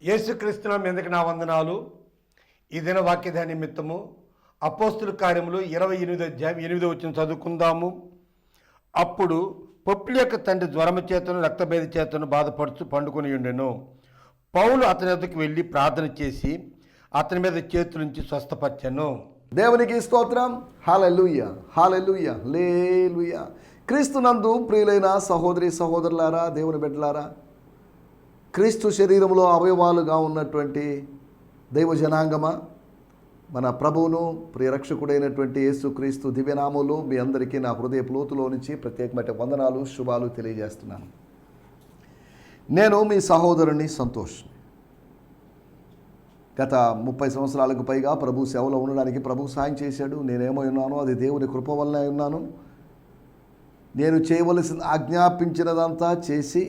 యేసుక్రీస్తునామం ఎందుకు నా వందనాలు. ఈ దిన వాక్య నిమిత్తము అపోస్తుల కార్యములు 28వ అధ్యాయం 8వ వచనం చదువుకుందాము. అప్పుడు పొప్లి యొక్క తండ్రి జ్వరము చేతను రక్తభేద చేతను బాధపడుచు పండుకొని ఉండెను. పౌలు అతని వద్దకు వెళ్ళి ప్రార్థన చేసి అతని మీద చేతులుంచి స్వస్థపరచెను. దేవునికి స్తోత్రం. హల్లెలూయా, హల్లెలూయా, హల్లెలూయా. క్రీస్తునందు ప్రియులైన సహోదరి సహోదరులారా, దేవుని బిడ్డలారా, క్రీస్తు శరీరంలో అవయవాలుగా ఉన్నటువంటి దైవ జనాంగమా, మన ప్రభువును ప్రియరక్షకుడైనటువంటి యేసుక్రీస్తు దివ్యనామములో మీ అందరికీ నా హృదయపు లోతులో నుంచి ప్రత్యేకమైన వందనాలు, శుభాలు తెలియజేస్తున్నాను. నేను మీ సహోదరుని సంతోష్. గత 30 సంవత్సరాలకు పైగా ప్రభు సేవలో ఉండడానికి ప్రభు సాయం చేశాడు. నేనేమో ఉన్నానో అది దేవుని కృప వల్లనే ఉన్నాను. నేను చేయవలసిన ఆజ్ఞాపించినదంతా చేసి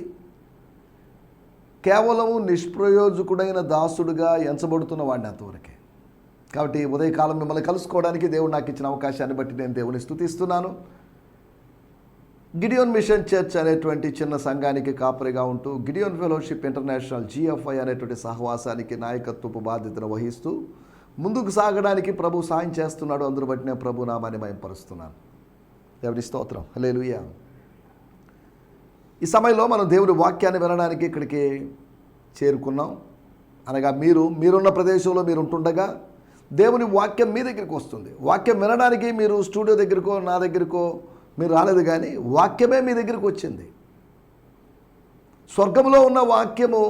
కేవలం నిష్ప్రయోజకుడైన దాసుడుగా ఎంచబడుతున్న వాడిని అంతవరకే. కాబట్టి ఉదయకాలం మిమ్మల్ని కలుసుకోవడానికి దేవుడు నాకు ఇచ్చిన అవకాశాన్ని బట్టి నేను దేవుని స్తుతిస్తున్నాను. గిడియోన్ మిషన్ చర్చ్ అనేటువంటి చిన్న సంఘానికి కాపరిగా ఉంటూ గిడియోన్ ఫెలోషిప్ ఇంటర్నేషనల్ GFI అనేటువంటి సహవాసానికి నాయకత్వపు బాధ్యతను వహిస్తూ ముందుకు సాగడానికి ప్రభు సాయం చేస్తున్నాడు. అందరూ బట్టి నేను ప్రభు నామాన్ని మహిమపరుస్తున్నాను. దేవుని స్తోత్రం. హల్లెలూయా. ఈ సమయంలో మనం దేవుని వాక్యాన్ని వినడానికి ఇక్కడికి చేరుకున్నాం. అనగా మీరున్న ప్రదేశంలో మీరు ఉంటుండగా దేవుని వాక్యం మీ దగ్గరికి వస్తుంది. వాక్యం వినడానికి మీరు స్టూడియో దగ్గరకో నా దగ్గరకో మీరు రాలేదు, కానీ వాక్యమే మీ దగ్గరికి వచ్చింది. స్వర్గంలో ఉన్న వాక్యము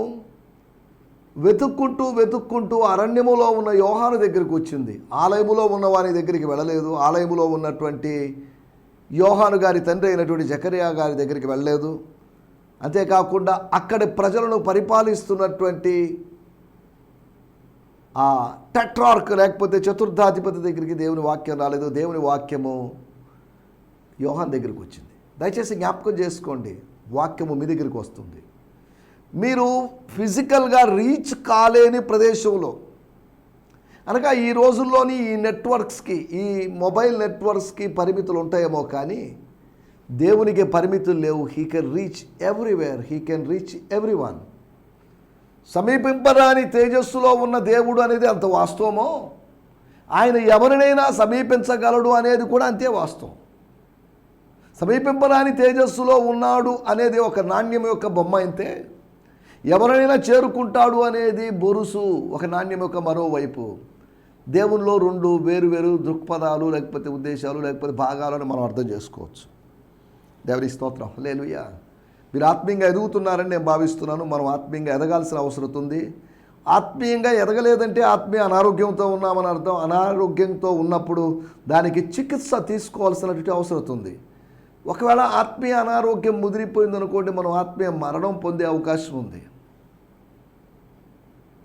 వెతుక్కుంటూ అరణ్యములో ఉన్న యోహాను దగ్గరికి వచ్చింది. ఆలయములో ఉన్న వారి దగ్గరికి వెళ్ళలేదు. ఆలయములో ఉన్నటువంటి యోహాను గారి తండ్రి అయినటువంటి జకరియా గారి దగ్గరికి వెళ్ళలేదు. అంతేకాకుండా అక్కడి ప్రజలను పరిపాలిస్తున్నటువంటి ఆ టెట్రార్క్ లేకపోతే చతుర్థాధిపతి దగ్గరికి దేవుని వాక్యం రాలేదు. దేవుని వాక్యము యోహాన్ దగ్గరికి వచ్చింది. దయచేసి జ్ఞాపకం చేసుకోండి, వాక్యము మీ దగ్గరికి వస్తుంది. మీరు ఫిజికల్గా రీచ్ కాలేని ప్రదేశంలో, అనగా ఈ రోజుల్లోని ఈ నెట్వర్క్స్కి, ఈ మొబైల్ నెట్వర్క్స్కి పరిమితులు ఉంటాయేమో, కానీ దేవునికి పరిమితులు లేవు. He can reach everywhere, he can reach everyone. సమీపింపరాని తేజస్సులో ఉన్న దేవుడు అనేది అంత వాస్తవమో, ఆయన ఎవరినైనా సమీపించగలడు అనేది కూడా అంతే వాస్తవం. సమీపింపరాని తేజస్సులో ఉన్నాడు అనేది ఒక నాణ్యం యొక్క బొమ్మ అయితే, ఎవరైనా చేరుకుంటాడు అనేది బొరుసు ఒక నాణ్యం యొక్క మరోవైపు. దేవునిలో 2 వేరు దృక్పథాలు లేకపోతే ఉద్దేశాలు లేకపోతే భాగాలను మనం అర్థం చేసుకోవచ్చు. దేవుని స్తోత్రం. హల్లెలూయా. మీరు ఆత్మీయంగా ఎదుగుతున్నారని నేను భావిస్తున్నాను. మనం ఆత్మీయంగా ఎదగాల్సిన అవసరం ఉంది. ఆత్మీయంగా ఎదగలేదంటే ఆత్మీయ అనారోగ్యంతో ఉన్నామని అర్థం. అనారోగ్యంతో ఉన్నప్పుడు దానికి చికిత్స తీసుకోవాల్సినటువంటి అవసరం ఉంది. ఒకవేళ ఆత్మీయ అనారోగ్యం ముదిరిపోయిందనుకోండి, మనం ఆత్మీయ మరణం పొందే అవకాశం ఉంది.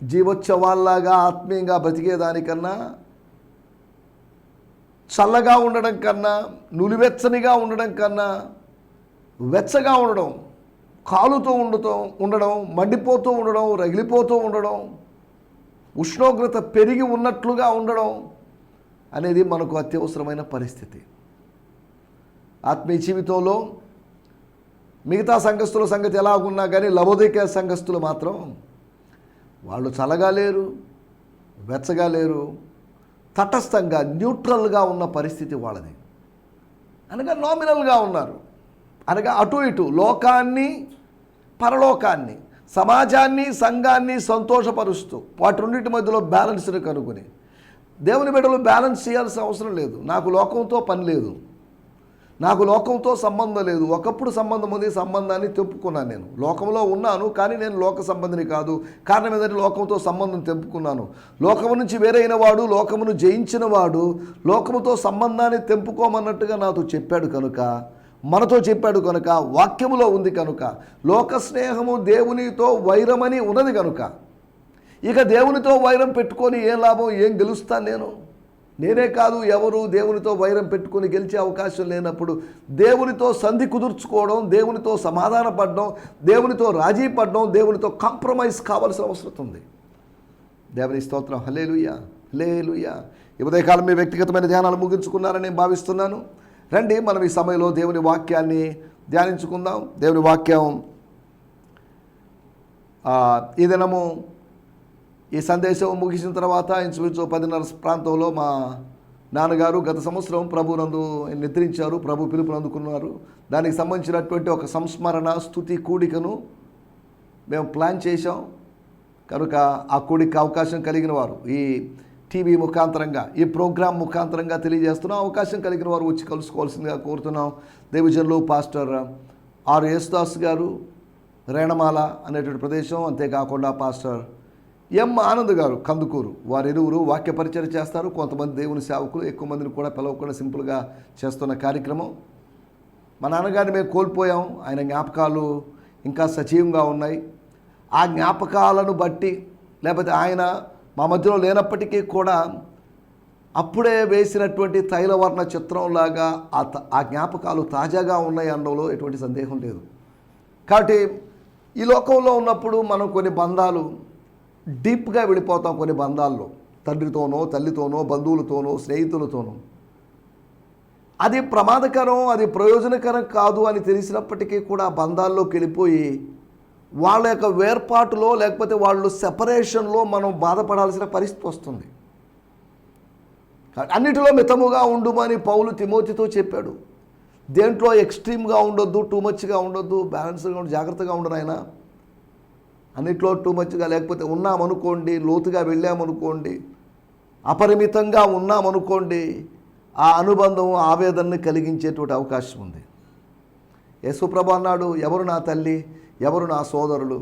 జీవోత్సవాల్లాగా ఆత్మీయంగా బ్రతికేదానికన్నా, చల్లగా ఉండడం కన్నా, నులివెచ్చనిగా ఉండడం కన్నా, వెచ్చగా ఉండడం, కాలుతో ఉండడం, మండిపోతూ ఉండడం, రగిలిపోతూ ఉండడం, ఉష్ణోగ్రత పెరిగి ఉన్నట్లుగా ఉండడం అనేది మనకు అత్యవసరమైన పరిస్థితి. ఆత్మీయ జీవితంలో మిగతా సంఘస్థుల సంగతి ఎలా ఉన్నా కానీ లవోదికయ సంఘస్థులు మాత్రం వాళ్ళు చల్లగా లేరు, వెచ్చగా లేరు, తటస్థంగా న్యూట్రల్గా ఉన్న పరిస్థితి వాళ్ళది. అనగా నామినల్గా ఉన్నారు. అనగా అటు ఇటు లోకాన్ని పరలోకాన్ని, సమాజాన్ని సంఘాన్ని సంతోషపరుస్తూ వాటి రెండింటి మధ్యలో బ్యాలెన్స్ని కనుగొని, దేవుని బిడ్డలు బ్యాలెన్స్ చేయాల్సిన అవసరం లేదు. నాకు లోకంతో పని లేదు, నాకు లోకంతో సంబంధం లేదు. ఒకప్పుడు సంబంధం ఉంది, సంబంధాన్ని తెంపుకున్నాను. నేను లోకంలో ఉన్నాను కానీ నేను లోక సంబంధిని కాదు. కారణం ఏంటంటే లోకంతో సంబంధం తెంపుకున్నాను. లోకము నుంచి వేరైన వాడు, లోకమును జయించిన వాడు లోకముతో సంబంధాన్ని తెంపుకోమన్నట్టుగా నాతో చెప్పాడు కనుక, మనతో చెప్పాడు కనుక, వాక్యములో ఉంది కనుక, లోక స్నేహము దేవునితో వైరమని ఉన్నది కనుక, ఇక దేవునితో వైరం పెట్టుకొని ఏం లాభం, ఏం గెలుస్తాను నేనే కాదు ఎవరు దేవునితో వైరం పెట్టుకొని గెలిచే అవకాశం లేనప్పుడు దేవునితో సంధి కుదుర్చుకోవడం, దేవునితో సమాధాన పడడం, దేవునితో రాజీ పడడం, దేవునితో కాంప్రమైజ్ కావాల్సిన అవసరం ఉంది. దేవుని స్తోత్రం. హల్లెలూయా, హల్లెలూయా. ఈ ఉదయకాలం మీ వ్యక్తిగతమైన ధ్యానాలు ముగించుకున్నారని నేను భావిస్తున్నాను. రండి మనం ఈ సమయంలో దేవుని వాక్యాన్ని ధ్యానించుకుందాం. దేవుని వాక్యం ఈ దినము ఈ సందేశం ముగిసిన తర్వాత ఇంచుమించు 10:30 ప్రాంతంలో మా నాన్నగారు గత సంవత్సరం ప్రభునందు నిద్రించారు, ప్రభు పిలుపుని అందుకున్నారు. దానికి సంబంధించినటువంటి ఒక సంస్మరణ స్తుతి కూడికను మేము ప్లాన్ చేశాం. కనుక ఆ కూడికి అవకాశం కలిగిన వారు ఈ టీవీ ముఖాంతరంగా, ఈ ప్రోగ్రాం ముఖాంతరంగా తెలియజేస్తున్నాం. అవకాశం కలిగిన వారు వచ్చి కలుసుకోవాల్సిందిగా కోరుతున్నాం. దేవజనులు పాస్టర్ ఆర్ యేసుదాస్ గారు, రేణమాల అనేటువంటి ప్రదేశం, అంతేకాకుండా పాస్టర్ ఎం ఆనంద్ గారు కందుకూరు, వారిరువురు వాక్య పరిచయం చేస్తారు. కొంతమంది దేవుని సేవకులు, ఎక్కువ మందిని కూడా పిలవకుండా సింపుల్గా చేస్తున్న కార్యక్రమం. మా నాన్నగారిని మేము కోల్పోయాం, ఆయన జ్ఞాపకాలు ఇంకా సజీవంగా ఉన్నాయి. ఆ జ్ఞాపకాలను బట్టి, లేకపోతే ఆయన మా మధ్యలో లేనప్పటికీ కూడా అప్పుడే వేసినటువంటి తైలవర్ణ చిత్రంలాగా ఆ జ్ఞాపకాలు తాజాగా ఉన్నాయి అనడంలో ఎటువంటి సందేహం లేదు. కాబట్టి ఈ లోకంలో ఉన్నప్పుడు మనం కొన్ని బంధాలు డీప్గా వెళ్ళిపోతాం. కొన్ని బంధాల్లో తండ్రితోనో, తల్లితోనో, బంధువులతోనో, స్నేహితులతోనో. అది ప్రమాదకరం, అది ప్రయోజనకరం కాదు అని తెలిసినప్పటికీ కూడా బంధాల్లోకి వెళ్ళిపోయి వాళ్ళ యొక్క వేర్పాటులో, లేకపోతే వాళ్ళు సెపరేషన్లో మనం బాధపడాల్సిన పరిస్థితి వస్తుంది. అన్నిటిలో మితముగా ఉండుమని పౌలు తిమోతితో చెప్పాడు. దేంట్లో ఎక్స్ట్రీమ్గా ఉండొద్దు, టూ మచ్గా ఉండొద్దు, బ్యాలెన్స్గా ఉండి జాగ్రత్తగా ఉండరు ఆయన. అన్నిట్లో టూ మచ్గా, లేకపోతే ఉన్నామనుకోండి, లోతుగా వెళ్ళామనుకోండి, అపరిమితంగా ఉన్నామనుకోండి, ఆ అనుబంధం ఆవేదనని కలిగించేటువంటి అవకాశం ఉంది. యేసుప్రభు అన్నాడు, ఎవరు నా తల్లి, ఎవరు నా సోదరులు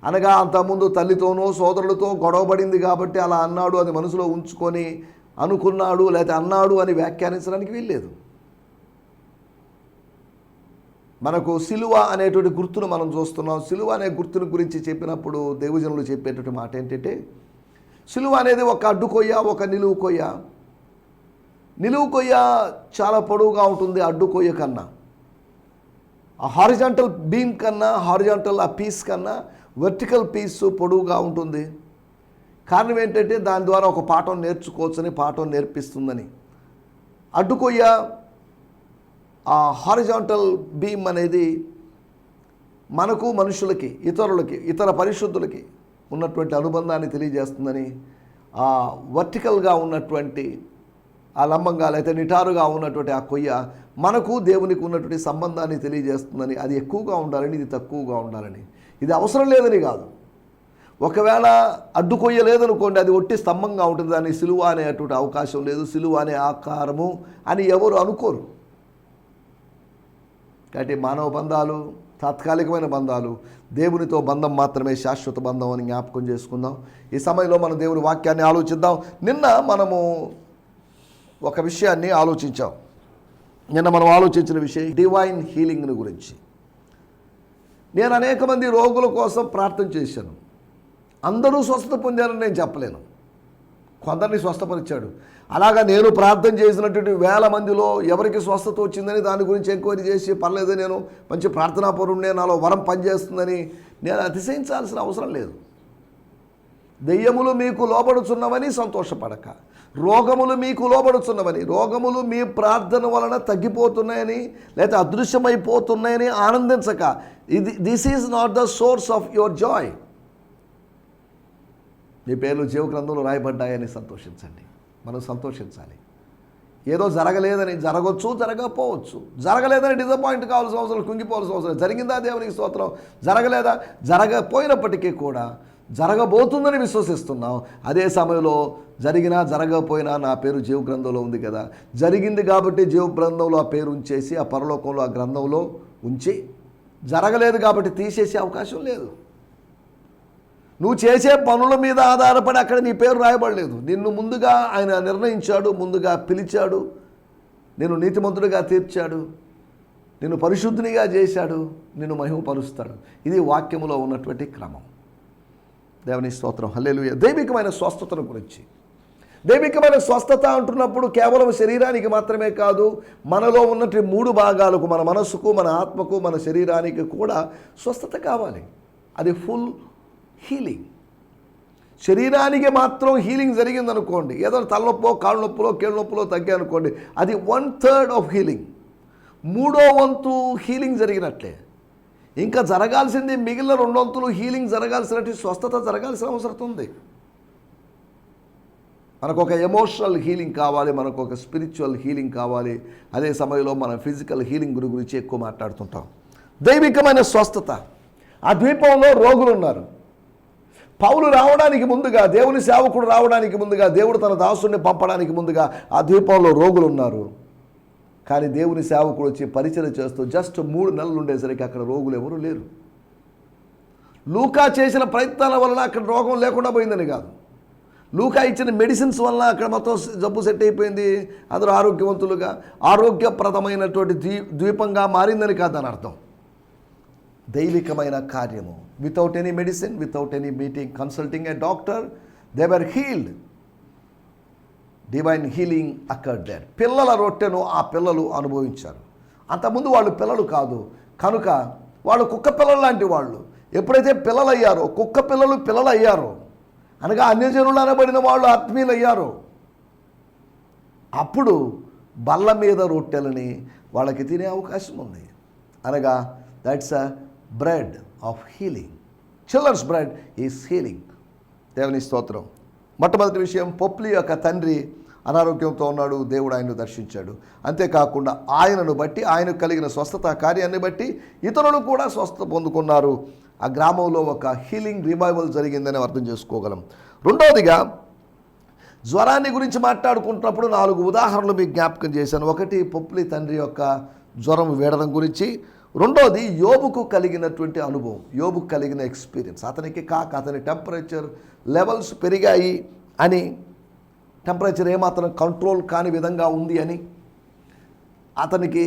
అనగా, అంతకుముందు తల్లితోనో సోదరులతో గొడవపడింది కాబట్టి అలా అన్నాడు, అది మనసులో ఉంచుకొని అనుకున్నాడు, లేకపోతే అన్నాడు అని వ్యాఖ్యానించడానికి వీల్లేదు. మనకు సిలువ అనేటువంటి గుర్తును మనం చూస్తున్నాం. సిలువ అనే గుర్తుని గురించి చెప్పినప్పుడు దేవజనులు చెప్పేటువంటి మాట ఏంటంటే, సిలువ అనేది ఒక అడ్డు కొయ్య, ఒక నిలువు కొయ్య. నిలువు కొయ్య చాలా పొడవుగా ఉంటుంది అడ్డు కొయ్య కన్నా. ఆ హారిజాంటల్ బీమ్ కన్నా, హారిజాంటల్ ఆ పీస్ కన్నా వర్టికల్ పీస్ పొడవుగా ఉంటుంది. కారణం ఏంటంటే దాని ద్వారా ఒక పాఠం నేర్చుకోవచ్చని, పాఠం నేర్పిస్తుందని. అడ్డు కొయ్య, ఆ హారిజాంటల్ బీమ్ అనేది మనకు, మనుషులకి, ఇతరులకి, ఇతర పరిశుద్ధులకి ఉన్నటువంటి అనుబంధాన్ని తెలియజేస్తుందని, ఆ వర్టికల్గా ఉన్నటువంటి, ఆ లంబంగా లేకపోతే నిటారుగా ఉన్నటువంటి ఆ కొయ్య మనకు దేవునికి ఉన్నటువంటి సంబంధాన్ని తెలియజేస్తుందని, అది ఎక్కువగా ఉండాలని, ఇది తక్కువగా ఉండాలని. ఇది అవసరం లేదని కాదు. ఒకవేళ అడ్డు కొయ్య లేదనుకోండి, అది ఒట్టి స్తంభంగా ఉంటుంది, దాన్ని సిలువ అనేటువంటి అవకాశం లేదు, సిలువ అనే ఆకారము అని ఎవరు అనుకోరు. కాబట్టి మానవ బంధాలు తాత్కాలికమైన బంధాలు, దేవునితో బంధం మాత్రమే శాశ్వత బంధం అని జ్ఞాపకం చేసుకుందాం. ఈ సమయంలో మనం దేవుని వాక్యాన్ని ఆలోచిద్దాం. నిన్న మనము ఒక విషయాన్ని ఆలోచించాం. నిన్న మనం ఆలోచించిన విషయం డివైన్ హీలింగ్ని గురించి. నేను అనేక మంది రోగుల కోసం ప్రార్థన చేశాను. అందరూ స్వస్థత పొందారని నేను చెప్పలేను, కొందరిని స్వస్థపరిచాడు. అలాగా నేను ప్రార్థన చేసినటువంటి వేల మందిలో ఎవరికి స్వస్థత వచ్చిందని దాని గురించి ఎంక్వైరీ చేసి, పర్లేదు నేను మంచి ప్రార్థనాపరుణ్ణే, నాలో వరం పనిచేస్తుందని నేను అతిశయించాల్సిన అవసరం లేదు. దెయ్యములు మీకు లోబడుచున్నవని సంతోషపడక, రోగములు మీకు లోబడుచున్నవని, రోగములు మీ ప్రార్థన వలన తగ్గిపోతున్నాయని లేదా అదృశ్యమైపోతున్నాయని ఆనందించక, this is not the source of your joy. మీ పేర్లు జీవ గ్రంథంలో రాయబడ్డాయని సంతోషించండి. మనం సంతోషించాలి. ఏదో జరగలేదని, జరగవచ్చు, జరగకపోవచ్చు. జరగలేదని డిసప్పాయింట్ కావాల్సిన అవసరం, కుంగిపోవాల్సిన అవసరం. జరిగిందా దేవునికి స్తోత్రం. జరగలేదా, జరగపోయినప్పటికీ కూడా జరగబోతుందని విశ్వసిస్తున్నాం. అదే సమయంలో జరిగినా జరగకపోయినా నా పేరు జీవ గ్రంథంలో ఉంది కదా, జరిగింది కాబట్టి జీవ గ్రంథంలో ఆ పేరు ఉంచేసి, ఆ పరలోకంలో ఆ గ్రంథంలో ఉంచి, జరగలేదు కాబట్టి తీసేసే అవకాశం లేదు. నువ్వు చేసే పనుల మీద ఆధారపడి అక్కడ నీ పేరు రాయబడలేదు. నిన్ను ముందుగా ఆయన నిర్ణయించాడు, ముందుగా పిలిచాడు, నిన్ను నీతిమంతుడిగా తీర్చాడు, నిన్ను పరిశుద్ధినిగా చేశాడు, నిన్ను మహిమపరుస్తాడు. ఇది వాక్యములో ఉన్నటువంటి క్రమం. దేవుని స్తోత్రం, హల్లెలూయా. దైవికమైన స్వస్థతను గురించి, దైవికమైన స్వస్థత అంటున్నప్పుడు కేవలం శరీరానికి మాత్రమే కాదు, మనలో ఉన్నటువంటి 3 భాగాలకు, మన మనస్సుకు, మన ఆత్మకు, మన శరీరానికి కూడా స్వస్థత కావాలి. అది ఫుల్ హీలింగ్. శరీరానికి మాత్రం హీలింగ్ జరిగిందనుకోండి, ఏదో తలనొప్పో, కాళ్ళ నొప్పులో, కీళ్ళ నొప్పులో తగ్గానుకోండి, అది 1/3 ఆఫ్ హీలింగ్. 3వ వంతు హీలింగ్ జరిగినట్లే. ఇంకా జరగాల్సింది మిగిలిన 2 వంతులు హీలింగ్ జరగాల్సినట్టు, స్వస్థత జరగాల్సిన అవసరం ఉంది. మనకు ఒక ఎమోషనల్ హీలింగ్ కావాలి, మనకు ఒక స్పిరిచువల్ హీలింగ్ కావాలి. అదే సమయంలో మనం ఫిజికల్ హీలింగ్ గురించి ఎక్కువ మాట్లాడుతుంటాం. దైవికమైన స్వస్థత. ఆ ద్వీపంలో రోగులు ఉన్నారు. పౌలు రావడానికి ముందుగా, దేవుని సేవకుడు రావడానికి ముందుగా, దేవుడు తన దాసుడిని పంపడానికి ముందుగా ఆ ద్వీపంలో రోగులు ఉన్నారు. కానీ దేవుని సేవకుడు వచ్చి పరిచయం చేస్తూ జస్ట్ 3 నెలలు ఉండేసరికి అక్కడ రోగులు ఎవరూ లేరు. లూకా చేసిన ప్రయత్నాల వలన అక్కడ రోగం లేకుండా పోయిందని కాదు, లూకా ఇచ్చిన మెడిసిన్స్ వలన అక్కడ మొత్తం జబ్బు సెట్ అయిపోయింది, అందరూ ఆరోగ్యవంతులుగా ఆరోగ్యప్రదమైనటువంటి ద్వీపంగా మారిందని కాదు అని అర్థం. దైవికమైన కార్యము. Without any medicine, without any meeting, consulting a doctor, they were healed. Divine healing occurred there. పిల్లల రొట్టెను ఆ పిల్లలు అనుభవించారు. అంతకుముందు వాళ్ళు పిల్లలు కాదు కనుక వాళ్ళు కుక్క పిల్లలు లాంటి వాళ్ళు. ఎప్పుడైతే పిల్లలు అయ్యారో, కుక్క పిల్లలు పిల్లలు అయ్యారో, అనగా అన్యజనులు అనబడిన వాళ్ళు ఆత్మీయులు అయ్యారో, అప్పుడు బల్ల మీద రొట్టెలని వాళ్ళకి తినే అవకాశం ఉంది. అనగా that's a bread of healing. Children's bread is healing. దేవుని స్తోత్రం. మొట్టమొదటి విషయం, పొప్లి యొక్క తండ్రి అనారోగ్యంతో ఉన్నాడు, దేవుడు ఆయనను దర్శించాడు. అంతేకాకుండా ఆయనను బట్టి, ఆయనకు కలిగిన స్వస్థత కార్యాన్ని బట్టి ఇతరులు కూడా స్వస్థత పొందుకున్నారు. ఆ గ్రామంలో ఒక హీలింగ్ రివైవల్ జరిగిందని అర్థం చేసుకోగలం. రెండవదిగా, జ్వరాన్ని గురించి మాట్లాడుకుంటున్నప్పుడు 4 ఉదాహరణలు మీకు జ్ఞాపకం చేశాను. ఒకటి, పొప్లి తండ్రి యొక్క జ్వరం వేడడం గురించి. రెండోది, యోబుకు కలిగినటువంటి అనుభవం, యోబుకు కలిగిన ఎక్స్పీరియన్స్. అతని టెంపరేచర్ లెవెల్స్ పెరిగాయి అని, టెంపరేచర్ ఏమాత్రం కంట్రోల్ కాని విధంగా ఉంది అని, అతనికి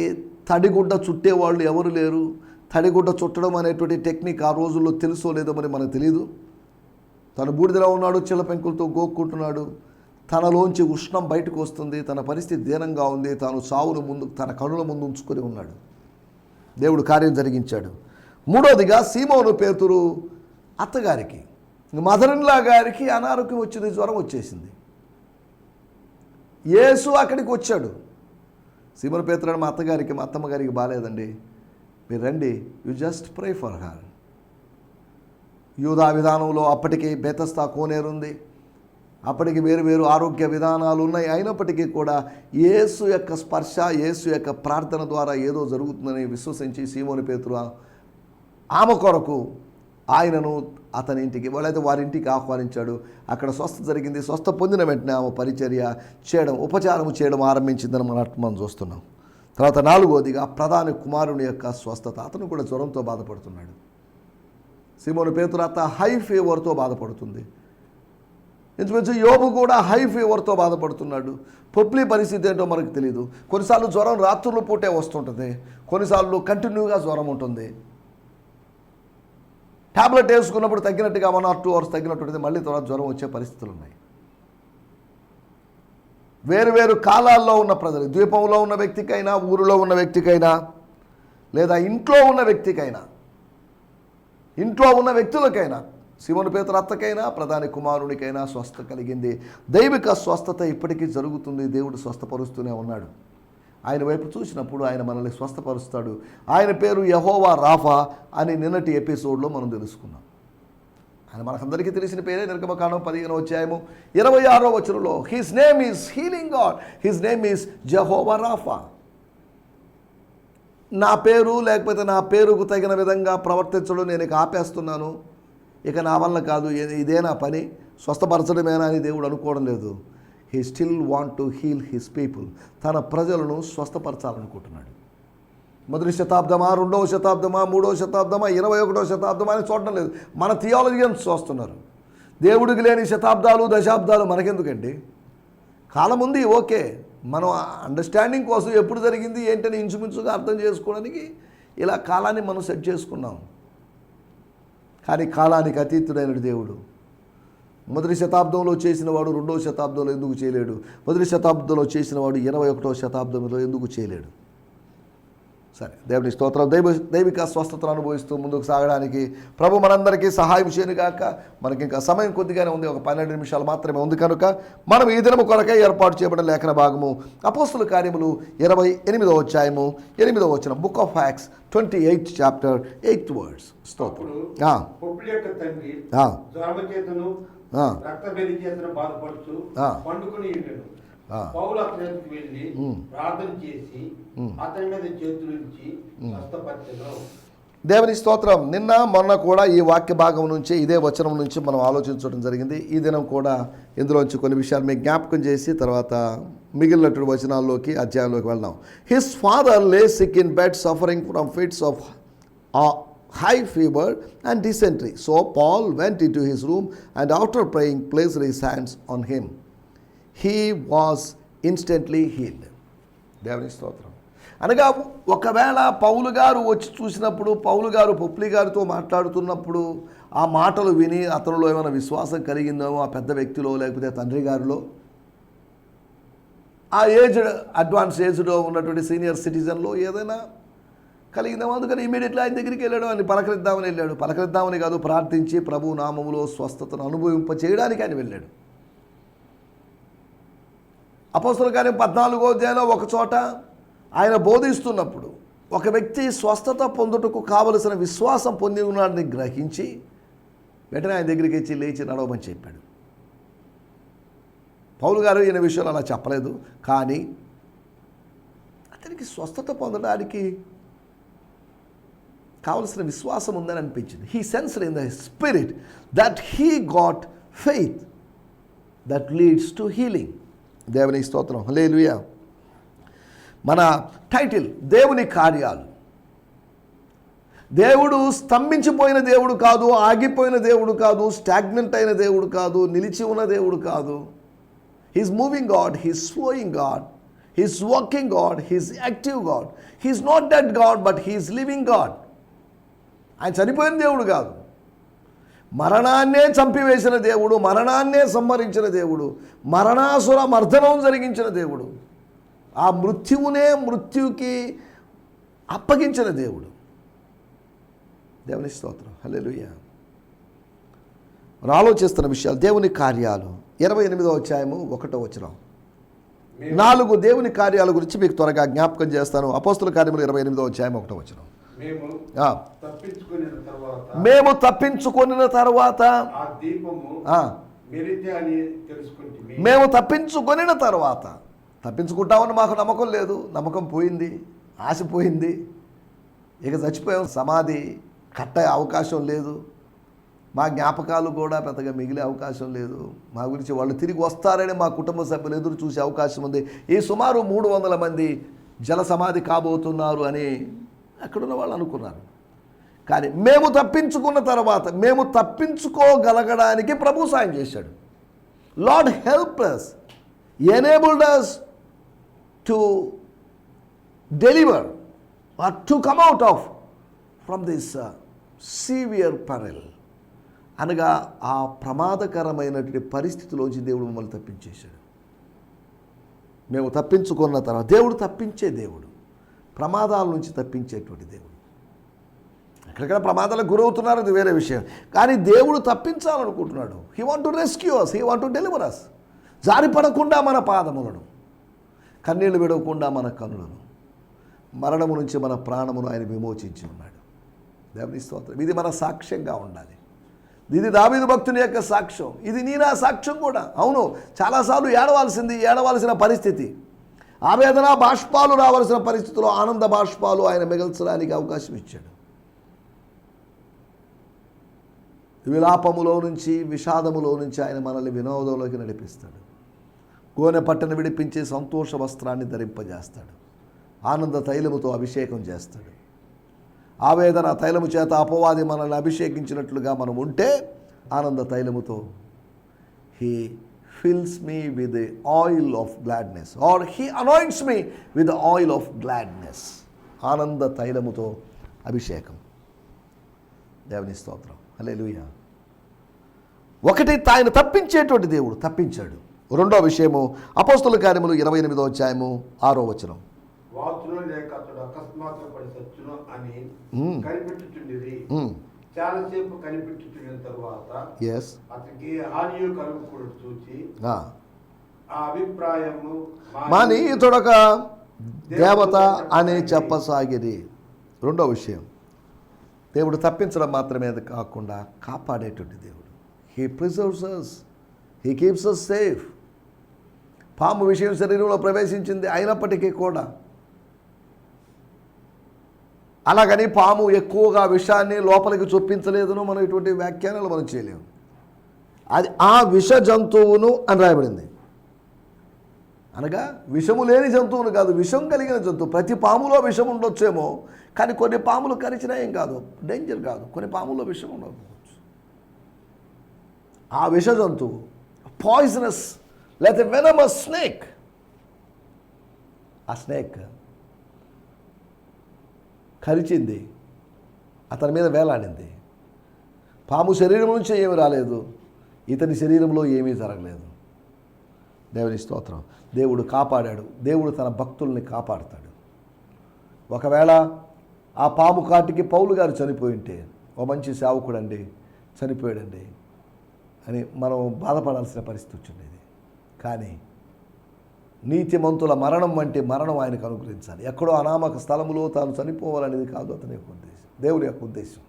తడిగుడ్డ చుట్టేవాళ్ళు ఎవరు లేరు. తడిగుడ్డ చుట్టడం అనేటువంటి టెక్నిక్ ఆ రోజుల్లో తెలుసో లేదో మరి మనకు తెలియదు. తను బూడిదలో ఉన్నాడు, చిల్ల పెంకులతో గోక్కుంటున్నాడు, తనలోంచి ఉష్ణం బయటకు వస్తుంది, తన పరిస్థితి దీనంగా ఉంది, తాను సావును ముందు తన కనుల ముందు ఉంచుకొని ఉన్నాడు. దేవుడు కార్యం జరిగించాడు. మూడోదిగా, సీమోను పేతురు అత్తగారికి, మదరిన్లా గారికి అనారోగ్యం వచ్చింది, జ్వరం వచ్చేసింది. యేసు అక్కడికి వచ్చాడు. సీమోను పేతురు మా అత్తగారికి, మా అత్తమ్మగారికి బాగాలేదండి, మీరు రండి, you just pray for her. యూదా విధానంలో అప్పటికి బెతస్తా కోనేరుంది, అప్పటికి వేరు ఆరోగ్య విధానాలు ఉన్నాయి. అయినప్పటికీ కూడా యేసు యొక్క స్పర్శ, యేసు యొక్క ప్రార్థన ద్వారా ఏదో జరుగుతుందని విశ్వసించి సీమోను పేతురు ఆమె కొరకు ఆయనను అతని ఇంటికి, వాళ్ళైతే వారింటికి ఆహ్వానించాడు. అక్కడ స్వస్థ జరిగింది. స్వస్థ పొందిన వెంటనే ఆమె పరిచర్య చేయడం, ఉపచారం చేయడం ఆరంభించిందని మనం చూస్తున్నాం. తర్వాత 4వదిగా, ప్రధాని కుమారుని యొక్క స్వస్థత. అతను కూడా జ్వరంతో బాధపడుతున్నాడు. సీమోను పేతురు అత్త హై ఫీవర్తో బాధపడుతుంది. ఇంచుమించు యోబు కూడా హై ఫీవర్తో బాధపడుతున్నాడు. పొప్లి పరిస్థితి ఏంటో మనకు తెలియదు. కొన్నిసార్లు జ్వరం రాత్రులు పూటే వస్తుంటుంది, కొన్నిసార్లు కంటిన్యూగా జ్వరం ఉంటుంది. ట్యాబ్లెట్ వేసుకున్నప్పుడు తగ్గినట్టుగా 1 or 2 hours తగ్గినట్టు మళ్ళీ తర్వాత జ్వరం వచ్చే పరిస్థితులు ఉన్నాయి. వేరు కాలాల్లో ఉన్న ప్రజలు, ద్వీపంలో ఉన్న వ్యక్తికైనా, ఊరిలో ఉన్న వ్యక్తికైనా, లేదా ఇంట్లో ఉన్న వ్యక్తికైనా, ఇంట్లో ఉన్న వ్యక్తులకైనా, సీమోను పేతురు అత్తకైనా, ప్రధాని కుమారునికైనా స్వస్థత కలిగింది. దైవిక స్వస్థత ఇప్పటికీ జరుగుతుంది. దేవుడు స్వస్థపరుస్తూనే ఉన్నాడు. ఆయన వైపు చూసినప్పుడు ఆయన మనల్ని స్వస్థపరుస్తాడు. ఆయన పేరు యెహోవా రాఫా అని నిన్నటి ఎపిసోడ్లో మనం తెలుసుకున్నాం. ఆయన మనకందరికీ తెలిసిన పేరే. నిర్గమకాండం 15వ అధ్యాయము 26వ వచనంలో his name is healing God, his name is Jehovah Rapha. నా పేరు, లేకపోతే నా పేరుకు తగిన విధంగా ప్రవర్తించడం నేను ఇక ఆపేస్తున్నాను, ఇక నా వల్ల కాదు, ఇదే నా పని, స్వస్థపరచడమేనా అని దేవుడు అనుకోవడం లేదు. He still want to heal his people. తన ప్రజలను స్వస్థపరచాలనుకుంటున్నాడు. 1వ శతాబ్దమా, 2వ శతాబ్దమా, 3వ శతాబ్దమా, 21వ శతాబ్దమా అని చూడటం లేదు. మన థియాలజియన్స్ చూస్తున్నారు. దేవుడికి లేని శతాబ్దాలు, దశాబ్దాలు మనకెందుకండి? కాలం ఉంది, ఓకే. మనం అండర్స్టాండింగ్ కోసం ఎప్పుడు జరిగింది ఏంటని ఇంచుమించుగా అర్థం చేసుకోవడానికి ఇలా కాలాన్ని మనం సెట్ చేసుకున్నాం. కానీ కాలానికి అతీతుడైన దేవుడు 1వ శతాబ్దంలో చేసినవాడు 2వ శతాబ్దంలో ఎందుకు చేయలేడు? 1వ శతాబ్దంలో చేసినవాడు 21వ శతాబ్దంలో ఎందుకు చేయలేడు? సరే, దేవుని స్తోత్రం. దైవిక స్వస్థతను అనుభవిస్తూ ముందుకు సాగడానికి ప్రభు మనందరికీ సహాయం చేయనుగాక. మనకి ఇంకా సమయం కొద్దిగానే ఉంది, ఒక 12 నిమిషాలు మాత్రమే ఉంది కనుక మనం ఈ దినము కొరకై ఏర్పాటు చేయబడిన లేఖన భాగము అపోస్తుల కార్యములు 28వ అధ్యాయము 8వ వచనం, book of acts 28th chapter 8th words. స్తోత్రం. ఆ. రక్తబెల్లి చేసిన బాధపడుతూ ఆ. పండుకుని ఉండెను. ఆ. పౌలు అతని ఎదుటికి వెళ్ళి ఉమ్. ప్రార్థన చేసి ఉమ్. అతని మీద చేతులుంచి స్వస్థపరిచెను. దేవుని స్తోత్రం. నిన్న మొన్న కూడా ఈ వాక్య భాగం నుంచి ఇదే వచనం నుంచి మనం ఆలోచించడం జరిగింది. ఈ దినం కూడా ఇందులోంచి కొన్ని విషయాలు మీకు జ్ఞాపకం చేసి తర్వాత మిగిలినటువంటి వచనాల్లోకి అధ్యాయంలోకి వెళ్దాం. His father lay sick in bed suffering from fits of high fever and dysentery. So Paul went into his room and after praying placed his hands on him. He was instantly healed. దేవుని స్తోత్రం. అనగా ఒకవేళ పౌలు గారు వచ్చి చూసినప్పుడు, పౌలు గారు పొప్లి గారితో మాట్లాడుతున్నప్పుడు ఆ మాటలు విని అతనిలో ఏమైనా విశ్వాసం కలిగిందేమో ఆ పెద్ద వ్యక్తిలో, లేకపోతే తండ్రి గారిలో, ఆ ఏజ్డ్ అడ్వాన్స్ ఏజ్లో ఉన్నటువంటి సీనియర్ సిటిజన్లో ఏదైనా కలిగిందేమో. అందుకని ఇమీడియట్లీ ఆయన దగ్గరికి వెళ్ళాడు. ఆయన పలకరిద్దామని వెళ్ళాడు. పలకరిద్దామని కాదు, ప్రార్థించి ప్రభు నామములో స్వస్థతను అనుభవింప చేయడానికి ఆయన వెళ్ళాడు. అపోస్తలుల కార్యం 14వ అధ్యాయంలో ఒక చోట ఆయన బోధిస్తున్నప్పుడు ఒక వ్యక్తి స్వస్థత పొందుటకు కావలసిన విశ్వాసం పొంది ఉన్నాడని గ్రహించి వెంటనే ఆయన దగ్గరికి వచ్చి లేచి నడవమని చెప్పాడు. పౌలు గారు ఈయన విషయాలు అలా చెప్పలేదు, కానీ అతనికి స్వస్థత పొందడానికి కావలసిన విశ్వాసం ఉందని అనిపించింది. He sensed in the spirit that he got faith that leads to healing. దేవుని స్తోత్రం. హల్లెలూయా. మన టైటిల్ దేవుని కార్యాలు. దేవుడు స్తంభించిపోయిన దేవుడు కాదు, ఆగిపోయిన దేవుడు కాదు, స్టాగ్నెంట్ అయిన దేవుడు కాదు, నిలిచి ఉన్న దేవుడు కాదు. He's moving God, he's flowing God, he's working God, he's active God. He's not dead God but he's living God. ఆయన చనిపోయిన దేవుడు కాదు, మరణాన్నే చంపివేసిన దేవుడు, మరణాన్నే సంహరించిన దేవుడు, మరణాసుర మర్దనం జరిగించిన దేవుడు, ఆ మృత్యువునే మృత్యువుకి అప్పగించిన దేవుడు. దేవుని స్తోత్రం. హల్లెలూయా. మనం ఆలోచిస్తున్న విషయాలు దేవుని కార్యాలు. 28వ అధ్యాయము 1వ వచనం. 4 దేవుని కార్యాల గురించి మీకు త్వరగా జ్ఞాపకం చేస్తాను. అపోస్తలుల కార్యములు 28వ అధ్యాయం 1వ వచనం. మేము తప్పించుకొనిన తర్వాత మేము తప్పించుకొనిన తర్వాత తప్పించుకుంటామని మాకు నమ్మకం లేదు. నమ్మకం పోయింది, ఆశ పోయింది. ఇక చచ్చిపోయాం, సమాధి కట్టే అవకాశం లేదు, మా జ్ఞాపకాలు కూడా పెద్దగా మిగిలే అవకాశం లేదు, మా గురించి వాళ్ళు తిరిగి వస్తారని మా కుటుంబ సభ్యులు ఎదురు చూసే అవకాశం ఉంది. ఈ సుమారు 300 మంది జల సమాధి కాబోతున్నారు అని అక్కడున్న వాళ్ళు అనుకున్నారు. కానీ మేము తప్పించుకున్న తర్వాత, మేము తప్పించుకోగలగడానికి ప్రభు సాయం చేశాడు. Lord help us, enabled us to deliver or to come out of from this severe peril. అనగా ఆ ప్రమాదకరమైనటువంటి పరిస్థితిలోంచి దేవుడు మమ్మల్ని తప్పించేశాడు. మేము తప్పించుకున్న తర్వాత, దేవుడు తప్పించే దేవుడు, ప్రమాదాల నుంచి తప్పించేటువంటి దేవుడు. ఎక్కడికైనా ప్రమాదాలకు గురవుతున్నారు, అది వేరే విషయం. కానీ దేవుడు తప్పించాలనుకుంటున్నాడు. He want to rescue us, he want to deliver us. జారిపడకుండా మన పాదములను, కన్నీళ్లు విడవకుండా మన కన్నులను, మరణము నుంచి మన ప్రాణమును ఆయన విమోచించి ఉన్నాడు. దేవుని స్తోత్రం. ఇది మన సాక్ష్యంగా ఉండాలి. ఇది దావీదు భక్తుని యొక్క సాక్ష్యం, ఇది నీ నా సాక్ష్యం కూడా. అవును, చాలాసార్లు ఏడవాల్సిన పరిస్థితి, ఆవేదన బాష్పాలు రావాల్సిన పరిస్థితిలో ఆనంద బాష్పాలు ఆయన మిగల్చడానికి అవకాశం ఇచ్చాడు. విలాపములో నుంచి, విషాదములో నుంచి ఆయన మనల్ని వినోదంలోకి నడిపిస్తాడు. గోనె పట్టను విడిపించి సంతోష వస్త్రాన్ని ధరింపజేస్తాడు. ఆనంద తైలముతో అభిషేకం చేస్తాడు. ఆవేదన తైలము చేత అపవాది మనల్ని అభిషేకించినట్లుగా మనం ఉంటే, ఆనంద తైలముతో he fills me with the oil of gladness, or he anoints me with the oil of gladness. ఆనంద తైలముతో అభిషేకం. దేవుని స్తోత్రం. హల్లెలూయా. ఒకటి, ఆయన తప్పించేటువంటి దేవుడు తప్పించాడు. రెండో విషయము అపోస్తలుల కార్యములు 28వ అధ్యాయము 6వ వచనం. వాచును లేక అతడు అకస్మాత్తుగా పడి సచ్చును అని కనిపెట్టుచుండిరి. చాలాసేపు కనిపెట్టుచున్న తర్వాత అతనికి హానియు కలుగుకూడదు చూచి ఆ అభిప్రాయము మాని ఇతడొక దేవత అని చెప్పసాగిరి. రెండో విషయం, దేవుడు తప్పించడం మాత్రమే కాకుండా కాపాడేటువంటి దేవుడు. He preserves us. He keeps us safe. పాము విషయం శరీరంలో ప్రవేశించింది అయినప్పటికీ కూడా, అలాగని పాము ఎక్కువగా విషాన్ని లోపలికి చొప్పించలేదును మనం ఇటువంటి వ్యాఖ్యానాలు మనం చేయలేము. అది ఆ విష జంతువును అని రాయబడింది. అనగా విషము లేని జంతువును కాదు, విషం కలిగిన జంతువు. ప్రతి పాములో విషం ఉండొచ్చేమో, కానీ కొన్ని పాములు కరిచినా ఏం కాదు, డేంజర్ కాదు. కొన్ని పాముల్లో విషం ఉండకపోవచ్చు. ఆ విష జంతువు, పాయిజనస్ లేకపోతే వెనమస్ స్నేక్, ఆ స్నేక్ కరిచింది, అతని మీద వేలాడింది. పాము శరీరం నుంచి ఏమీ రాలేదు, ఇతని శరీరంలో ఏమీ జరగలేదు. దేవుని స్తోత్రం. దేవుడు కాపాడాడు. దేవుడు తన భక్తుల్ని కాపాడుతాడు. ఒకవేళ ఆ పాము కాటికి పౌలు గారు చనిపోయి ఉంటే, ఓ మంచి సేవకుడండి చనిపోయాడండి అని మనం బాధపడాల్సిన పరిస్థితి వచ్చిండేది. కానీ నీతిమంతుల మరణం వంటి మరణం ఆయనకు అనుగ్రహించాలి. ఎక్కడో అనామక స్థలములో తాను చనిపోవాలనేది కాదు అతని యొక్క ఉద్దేశం, దేవుడి యొక్క ఉద్దేశం.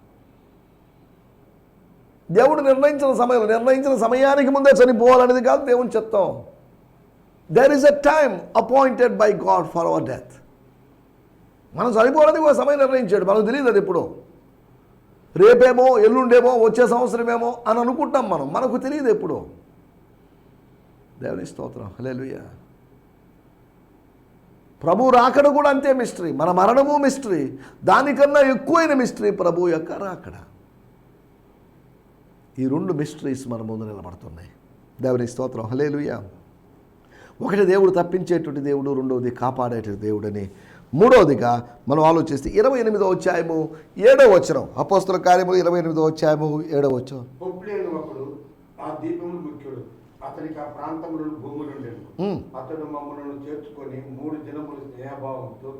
దేవుడు నిర్ణయించిన సమయానికి ముందే చనిపోవాలనేది కాదు దేవుని చిత్తం. There is a time appointed by God for our death. మనం చనిపోవాలని ఒక సమయం నిర్ణయించాడు. మనకు తెలియదు అది ఎప్పుడో, రేపేమో ఎల్లుండేమో వచ్చే సంవత్సరమేమో అని అనుకుంటాం. మనకు తెలియదు ఎప్పుడో. దేవుని స్తోత్రం. హల్లెలూయా. ప్రభు రాకడ కూడా అంతే మిస్టరీ. మన మరణము మిస్టరీ. దానికన్నా ఎక్కువైన మిస్టరీ ప్రభు యొక్క రాకడ. ఈ రెండు మిస్టరీస్ మన ముందు నిలబడుతున్నాయి. దేవుని స్తోత్రం. హల్లెలూయా. ఒకటి దేవుడు తప్పించేటువంటి దేవుడు, రెండవది కాపాడేటువంటి దేవుడని. మూడవదిగా మనం ఆలోచిస్తే 28వ అధ్యాయము 7వ వచనం, అపోస్తల కార్యములు 28వ అధ్యాయము 7వ వచనం. ఒకడు ఆ దీపములు ముఖ్యుడు, అతనికి ఆ ప్రాంతంలో భూములు ఉండేది. అతడు మమ్మల్ని చేర్చుకొని 3 దినములు స్నేహభావంతో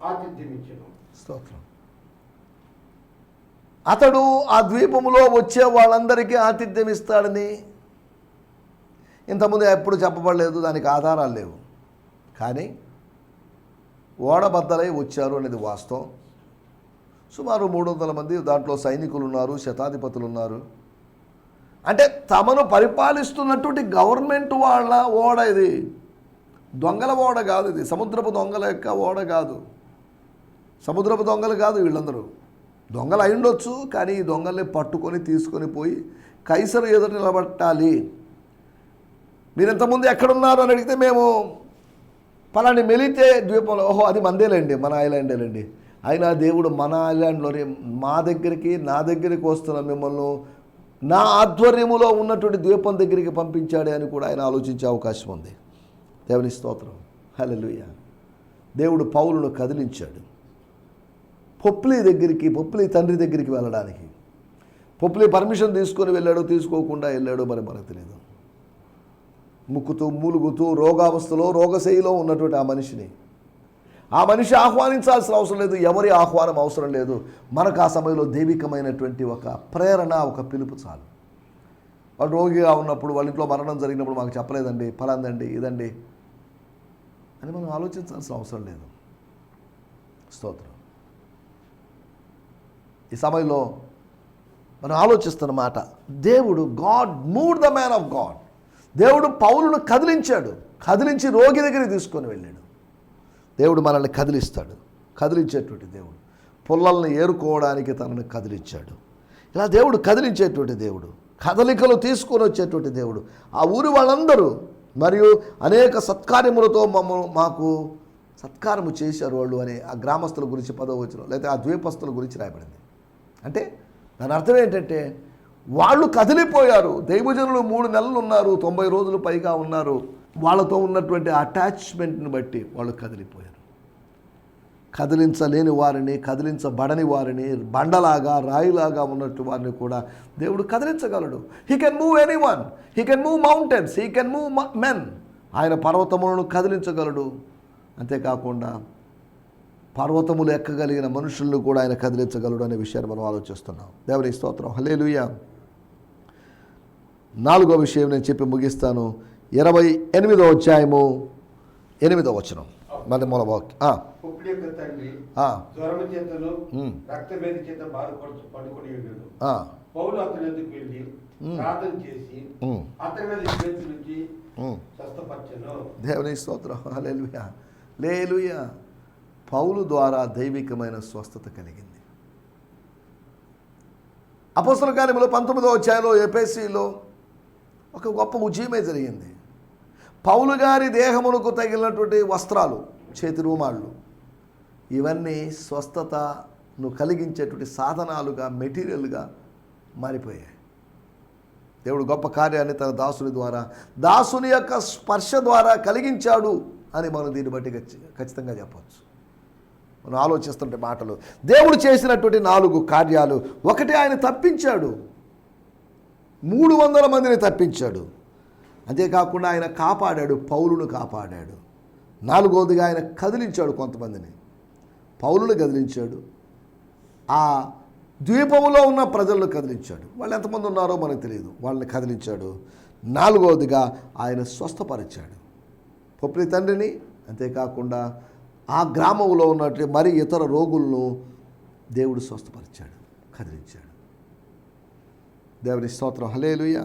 ఆతిథ్యం ఇచ్చాను. స్తోత్రం. అతడు ఆ ద్వీపములో వచ్చే వాళ్ళందరికీ ఆతిథ్యం ఇస్తాడని ఇంతకుముందు ఎప్పుడు చెప్పబడలేదు, దానికి ఆధారాలు లేవు. కానీ ఓడబద్దలై వచ్చారు అనేది వాస్తవం. సుమారు 300 మంది, దాంట్లో సైనికులు ఉన్నారు, శతాధిపతులు ఉన్నారు. అంటే తమను పరిపాలిస్తున్నటువంటి గవర్నమెంట్ వాళ్ళ ఓడ ఇది. దొంగల ఓడ కాదు ఇది. సముద్రపు దొంగల యొక్క ఓడ కాదు. సముద్రపు దొంగలు కాదు వీళ్ళందరూ. దొంగలు అయి ఉండొచ్చు, కానీ ఈ దొంగల్ని పట్టుకొని తీసుకొని పోయి కైసరు ఎదురు నిలబెట్టాలి. మీరు ఇంతకుముందు ఎక్కడున్నారు అని అడిగితే మేము పలాని మెలితే ద్వీపంలో, ఓహో అది మందేలేండి, మన ఐలాండేలేండి. అయినా దేవుడు మన ఐలాండ్లోనే నా దగ్గరికి వస్తున్న మిమ్మల్ని నా ఆధ్వర్యములో ఉన్నటువంటి ద్వీపం దగ్గరికి పంపించాడే అని కూడా ఆయన ఆలోచించే అవకాశం ఉంది. దేవుని స్తోత్రం. హల్లెలూయా. దేవుడు పౌలును కదిలించాడు పొప్లి తండ్రి దగ్గరికి వెళ్ళడానికి. పొప్లి పర్మిషన్ తీసుకొని వెళ్ళాడో తీసుకోకుండా వెళ్ళాడో మరి మనకు తెలియదు. ముక్కుతూ మూలుగుతూ రోగావస్థలో రోగశైలిలో ఉన్నటువంటి ఆ మనిషి ఆహ్వానించాల్సిన అవసరం లేదు, ఎవరి ఆహ్వానం అవసరం లేదు. మనకు ఆ సమయంలో దైవికమైనటువంటి ఒక ప్రేరణ, ఒక పిలుపు చాలు. వాడు రోగిగా ఉన్నప్పుడు, వాళ్ళ ఇంట్లో మరణం జరిగినప్పుడు మాకు చెప్పలేదండి, ఫలాందండి, ఇదండి అని మనం ఆలోచించాల్సిన అవసరం లేదు. స్తోత్రం. ఈ సమయంలో మనం ఆలోచిస్తున్న మాట, దేవుడు God moved the man of God. దేవుడు పౌలును కదిలించి రోగి దగ్గరికి తీసుకొని వెళ్ళాడు. దేవుడు మనల్ని కదిలిస్తాడు. కదిలించేటువంటి దేవుడు. పుల్లల్ని ఏరుకోవడానికి తనను కదిలించాడు. ఇలా దేవుడు కదిలించేటువంటి దేవుడు, కదలికలు తీసుకొని వచ్చేటువంటి దేవుడు. ఆ ఊరి వాళ్ళందరూ మరియు అనేక సత్కార్యములతో మాకు సత్కారము చేశారు వాళ్ళు అని ఆ గ్రామస్తుల గురించి 10వ వచనం, లేకపోతే ఆ ద్వీపస్తుల గురించి రాయబడింది. అంటే దాని అర్థం ఏంటంటే వాళ్ళు కదిలిపోయారు. దైవజనులు 3 నెలలు ఉన్నారు, 90 రోజులు పైగా ఉన్నారు. వాళ్ళతో ఉన్నటువంటి అటాచ్మెంట్ని బట్టి వాళ్ళు కదిలిపోయారు. కదిలించలేని వారిని, కదిలించబడని వారిని, బండలాగా రాయిలాగా ఉన్నట్టు వారిని కూడా దేవుడు కదిలించగలడు. He can move anyone. He can move mountains. He can move men. ఆయన పర్వతములను కదిలించగలడు. అంతేకాకుండా పర్వతములు ఎక్కగలిగిన మనుషులను కూడా ఆయన కదిలించగలడు అనే విషయాన్ని మనం ఆలోచిస్తున్నాం. దేవుని స్తోత్రం. హల్లెలూయా. 4వ విషయం నేను చెప్పి ముగిస్తాను. 28వ అధ్యాయము 8వ వచనం. మొదటి వాక్యం. పొప్లి యొక్క తండ్రి జ్వరము చేతను రక్తవేది చేత పడుకొని ఉన్నాడు. పౌలు అతని ఎందుకు వెళ్ళి ప్రార్థన చేసి అతని మీద చేతి నుంచి స్వస్థపరచెను. దేవుని స్తోత్రం. హల్లెలూయా, హల్లెలూయా. పౌలు ద్వారా దైవికమైన స్వస్థత కలిగింది. అపోస్తల కార్యములు 19వ అధ్యాయంలో ఎఫెసీలో ఒక గొప్ప ఉద్యమే జరిగింది. పౌలు గారి దేహమునకు తగిలినటువంటి వస్త్రాలు, చేతి రూమాళ్ళు, ఇవన్నీ స్వస్థతను కలిగించేటువంటి సాధనాలుగా, మెటీరియల్గా మారిపోయాయి. దేవుడు గొప్ప కార్యాన్ని తన దాసుని ద్వారా, దాసుని యొక్క స్పర్శ ద్వారా కలిగించాడు అని మనం దీన్ని బట్టి ఖచ్చితంగా చెప్పవచ్చు. మనం ఆలోచిస్తుంటే మాటలు, దేవుడు చేసినటువంటి 4 కార్యాలు. ఒకటి, ఆయన తప్పించాడు, 300 మందిని తప్పించాడు. అంతేకాకుండా ఆయన కాపాడాడు, పౌలును కాపాడాడు. 4వదిగా ఆయన కదిలించాడు, కొంతమందిని పౌలును కదిలించాడు. ఆ ద్వీపంలో ఉన్న ప్రజలను కదిలించాడు. వాళ్ళు ఎంతమంది ఉన్నారో మనకు తెలియదు, వాళ్ళని కదిలించాడు. 4వదిగా ఆయన స్వస్థపరిచాడు పొప్లి తండ్రిని. అంతేకాకుండా ఆ గ్రామంలో ఉన్నట్టు మరి ఇతర రోగులను దేవుడు స్వస్థపరిచాడు, కదిలించాడు. దేవుని స్తోత్రం. హల్లెలూయా.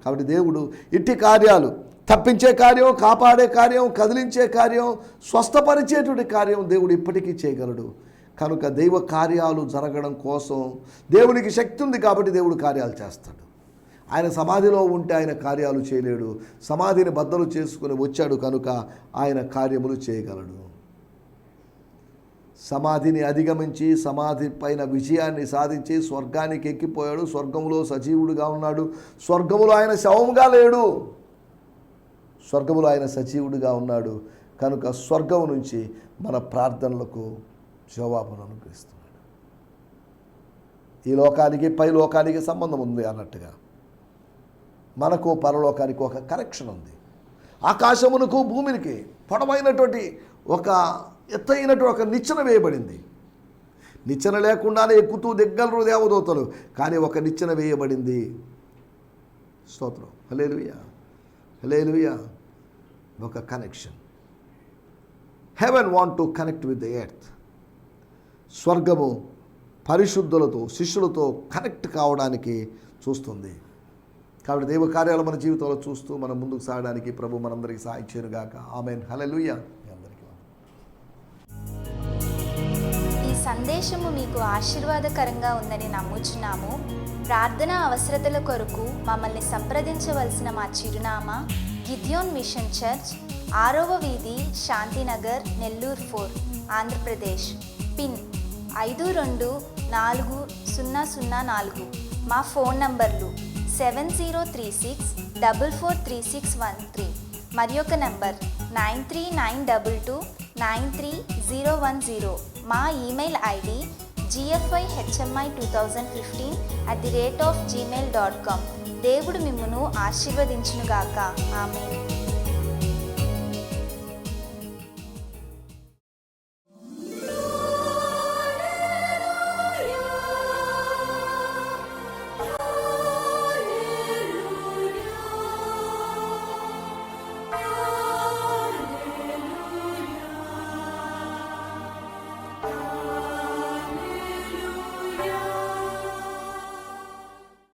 కాబట్టి దేవుడు ఇట్టి కార్యాలు, తప్పించే కార్యం, కాపాడే కార్యం, కదిలించే కార్యం, స్వస్థపరిచేటువంటి కార్యం దేవుడు ఇప్పటికీ చేయగలడు. కనుక దైవ కార్యాలు జరగడం కోసం దేవునికి శక్తి ఉంది కాబట్టి దేవుడు కార్యాలు చేస్తాడు. ఆయన సమాధిలో ఉంటే ఆయన కార్యాలు చేయలేడు. సమాధిని బద్దలు చేసుకుని వచ్చాడు కనుక ఆయన కార్యములు చేయగలడు. సమాధిని అధిగమించి సమాధి పైన విజయాన్ని సాధించి స్వర్గానికి ఎక్కిపోయాడు. స్వర్గములో సజీవుడుగా ఉన్నాడు. స్వర్గములో ఆయన శవముగా లేడు, స్వర్గములో ఆయన సజీవుడిగా ఉన్నాడు. కనుక స్వర్గం నుంచి మన ప్రార్థనలకు జవాబును అనుగ్రహిస్తున్నాడు. ఈ లోకానికి పై లోకానికి సంబంధం ఉంది అన్నట్టుగా మనకు పరలోకానికి ఒక కనెక్షన్ ఉంది. ఆకాశమునకు భూమికి పొడవైనటువంటి ఒక ఎత్తైనటువంటి ఒక నిచ్చెన వేయబడింది. నిచ్చెన లేకుండానే ఎక్కుతూ దిగ్గలరు దేవదూతలు, కానీ ఒక నిచ్చెన వేయబడింది. స్తోత్రం. Hallelujah, hallelujah. ఒక connection. Heaven want to connect with the earth. స్వర్గము పరిశుద్ధులతో, శిష్యులతో కనెక్ట్ కావడానికి చూస్తుంది. కాబట్టి దైవ కార్యాలు మన జీవితంలో చూస్తూ మనం ముందుకు సాగడానికి ప్రభు మనందరికీ సహాయం చేయనుగాక. ఆమేన్. హల్లెలూయా. ఈ సందేశము మీకు ఆశీర్వాదకరంగా ఉందని నమ్ముచున్నాము. ప్రార్థన అవసరతల కొరకు మమ్మల్ని సంప్రదించవలసిన మా చిరునామా గిద్యోన్ మిషన్ చర్చ్, 6వ వీధి, శాంతినగర్, నెల్లూరు 4, ఆంధ్రప్రదేశ్. పిన్ 524004. మా ఫోన్ నంబర్లు 7036443613 మరి ఒక నంబర్ 9392293010. మా ఈమెయిల్ ఐడి gfihmi2015@gmail.com. దేవుడు మిమ్మును ఆశీర్వదించునుగాక. ఆమేన్.